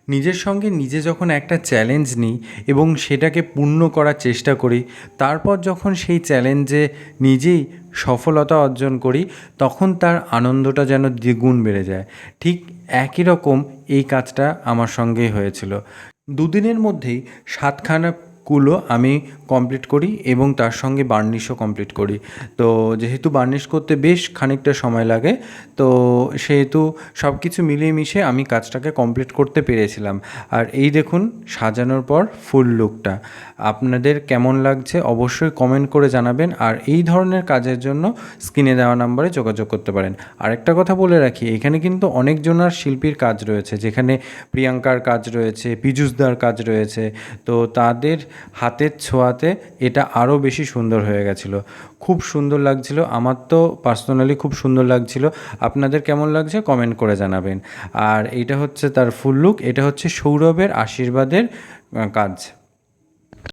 নিজের সঙ্গে নিজে যখন একটা চ্যালেঞ্জ নিই এবং সেটাকে পূর্ণ করার চেষ্টা করি, তারপর যখন সেই চ্যালেঞ্জে নিজেই সফলতা অর্জন করি, তখন তার আনন্দটা যেন দ্বিগুণ বেড়ে যায়। ঠিক একই রকম এই কাজটা আমার সঙ্গেই হয়েছিল। দুদিনের মধ্যেই 7খানা কুলো আমি কমপ্লিট করি এবং তার সঙ্গে বার্নিশও কমপ্লিট করি। তো যেহেতু বার্নিশ করতে বেশ খানিকটা সময় লাগে, তো সেহেতু সব কিছু মিলিয়ে মিশিয়ে আমি কাজটাকে কমপ্লিট করতে পেরেছিলাম। আর এই দেখুন সাজানোর পর ফুল লুকটা। আপনাদের কেমন লাগছে অবশ্যই কমেন্ট করে জানাবেন। আর এই ধরনের কাজের জন্য স্ক্রিনে দেওয়া নাম্বারে যোগাযোগ করতে পারেন। আরেকটা কথা বলে রাখি, এখানে কিন্তু অনেকজনার শিল্পীর কাজ রয়েছে, যেখানে প্রিয়াঙ্কার কাজ রয়েছে, পীযূষদার কাজ রয়েছে। তো তাদের হাতের ছোঁয়াতে এটা আরও বেশি সুন্দর হয়ে গেছিলো। খুব সুন্দর লাগছিল, আমার তো পার্সোনালি খুব সুন্দর লাগছিল। আপনাদের কেমন লাগছে কমেন্ট করে জানাবেন। আর এইটা হচ্ছে তার ফুল লুক, এটা হচ্ছে সৌরভের আশীর্বাদের কাজ।